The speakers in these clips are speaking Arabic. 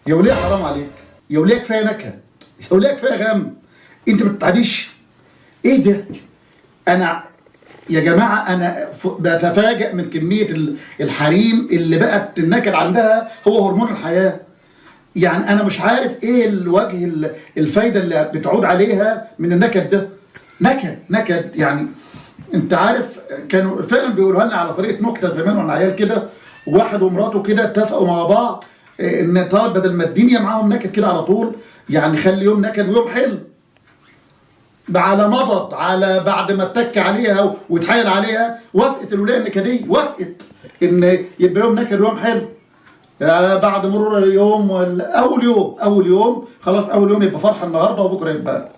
يا وليه حرام عليك، يا وليه كفايه نكد، يا وليه كفايه غم، انت ما بتتعبيش؟ ايه ده؟ انا يا جماعه انا بتفاجئ من كميه الحريم اللي بقت النكد عندها هو هرمون الحياه. يعني انا مش عارف ايه الوجه الفايده اللي بتعود عليها من النكد ده. نكد يعني. انت عارف كانوا فعلا بيقولوها لنا على طريقه نكته زمان وانا عيال كده، واحد ومراته كده اتفقوا مع بعض ان طالب بدل ما الدنيا معاهم نكد كده على طول، يعني خلي يوم نكد ويوم حلو. على مضض، على بعد ما اتك عليها واتحايل عليها وافقت الولايه النكديه، وافقت ان يبقى يوم نكد ويوم حلو. بعد مرور اليوم اول يوم خلاص، اول يوم يبقى فرحه النهارده وبكره يبقى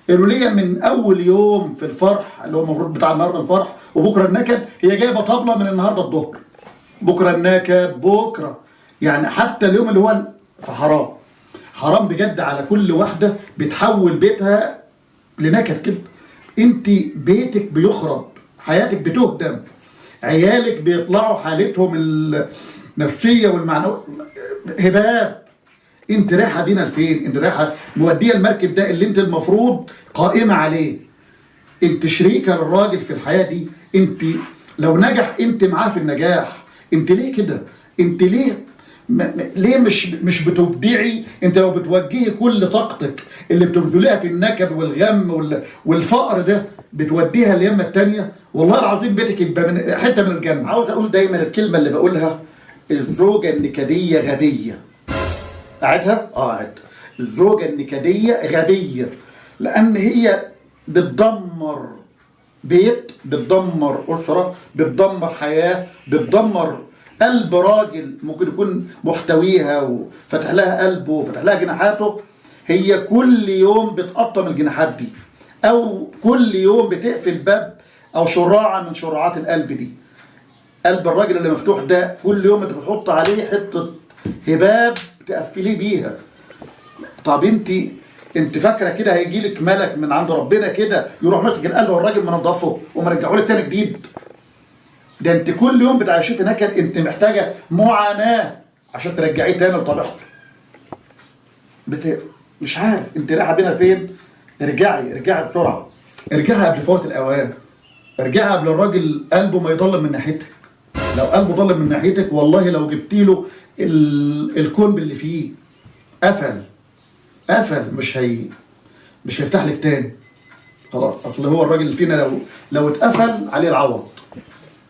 الوليه. من اول يوم في الفرح اللي هو المفروض بتاع النهارده الفرح وبكره النكد، هي جايبه طبله من النهارده الظهر، بكره النكد بكره. يعني حتى اليوم اللي هو فحرام، حرام بجد على كل واحده بتحول بيتها لنكد كده. انت بيتك بيخرب، حياتك بتهدم، عيالك بيطلعوا حالتهم النفسيه والمعنويه هباب. انت رايحه بينا لفين؟ انت رايحه موديه المركب ده اللي انت المفروض قائمه عليه. انت شريكه للراجل في الحياه دي. انت لو نجح انت معاه في النجاح. انت ليه كده؟ انت ليه مش بتبدعي؟ انت لو بتوجهي كل طاقتك اللي بتبذليها في النكد والغم والفقر ده بتوديها اليمه الثانيه، والله العظيم بيتك يبقى من حته من الجنه. عاوز اقول دايما الكلمه اللي بقولها: الزوجه النكديه غبيه. قاعدها؟ قاعد. الزوجه النكديه غبيه، لان هي بتدمر بيت، بتدمر اسره، بتدمر حياه، بتدمر قلب راجل ممكن يكون محتويها وفتح لها قلبه وفتح لها جناحاته. هي كل يوم بتقطم الجناحات دي، او كل يوم بتقفل باب او شراعه من شراعات القلب دي. قلب الراجل اللي مفتوح ده كل يوم انت بتحط عليه حته هباب تقفليه بيها. طب انت فاكره كده هيجي لك ملك من عند ربنا كده يروح ماسك القلب والراجل منضفه ومرجعه لك تاني جديد؟ ده انت كل يوم بتعيشيه في نكد. انت محتاجه معاناه عشان ترجعيه تاني لطبيعته. مش عارف انت رايحه بينا فين. ارجعي بسرعه، ارجعي قبل فوات الاوان، ارجعي قبل الراجل قلبه ما يضل من ناحيتك. لو قلبه ضل من ناحيتك والله لو جبت له الكون اللي فيه قفل مش هيفتح لك تاني. خلاص، اصل هو الراجل اللي فينا لو اتقفل عليه العوض.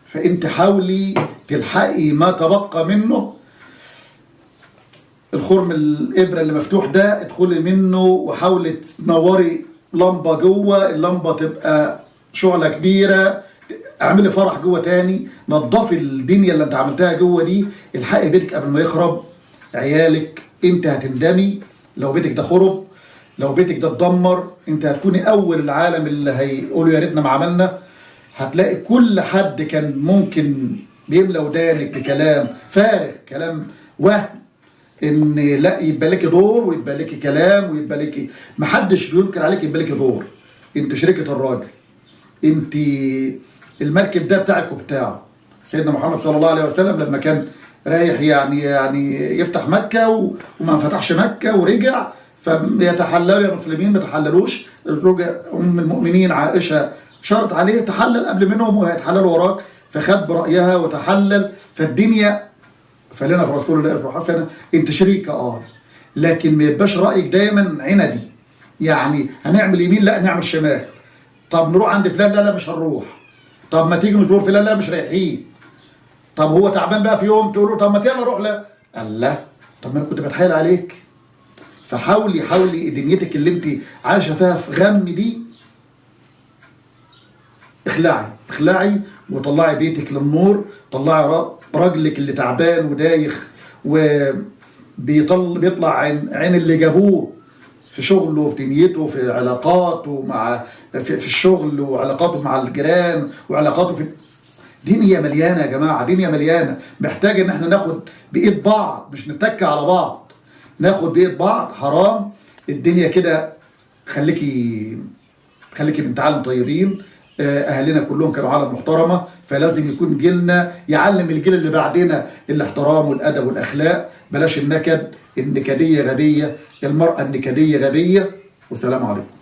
فانت حاولي تلحقي ما تبقى منه. الخرم الابره اللي مفتوح ده ادخلي منه وحاولي تنوري لمبه جوه، اللمبه تبقى شعله كبيره، اعملي فرح جوه تاني، نظفي الدنيا اللي انت عملتها جوه دي، الحقي بيتك قبل ما يخرب. عيالك انت هتندمي لو بيتك ده خرب، لو بيتك ده اتدمر. انت هتكوني اول العالم اللي هيقولوا يا ريتنا ما عملنا. هتلاقي كل حد كان ممكن بيملى ودانك بكلام فارغ، كلام وهم، ان لا يبقى لك دور ويبقى لك كلام ويبقى لك، محدش بينكر عليك يبقى لك دور. انت شريكة الراجل، انت المركب ده بتاعك وبتاعه. سيدنا محمد صلى الله عليه وسلم لما كان رايح يعني يفتح مكة وما فتحش مكة ورجع، فبيتحللوا يا مسلمين ما تحللوش. الزوجة ام المؤمنين عائشة شرط عليه تحلل قبل منهم وهيتحللوا وراك، فخد برأيها وتحلل. فالدنيا فلنا في رسول الله اسوة حسنة. انت شريكة لكن ما يبقاش رأيك دايما عندي، يعني هنعمل يمين لا نعمل شمال. طب نروح عند فلان لا مش هنروح. طب ما تيجي نزور فلان لا مش رايحين. طب هو تعبان بقى في يوم تقول له طب ما يلا روح. لا قال لا، طب ما انا كنت بتحايل عليك. فحاولي دنيتك اللي انت عايشه فيها في غم دي اخلعي وطلعي بيتك للنور. طلعي راجلك اللي تعبان ودايخ بيطلع عين اللي جابوه في شغله وفي دنيته وفي علاقاته في الشغل وعلاقاته مع الجيران وعلاقاته في دنيا مليانه يا جماعه، دنيا مليانه. محتاج ان احنا ناخد بايد بعض، مش نتك على بعض، ناخد بايد بعض. حرام الدنيا كده. خليكي بنت عالم طيبين. اهالينا كلهم كانوا عالم محترمه، فلازم يكون جيلنا يعلم الجيل اللي بعدنا الاحترام والادب والاخلاق. بلاش النكد، النكديه غبيه، المراه النكديه غبيه. والسلام عليكم.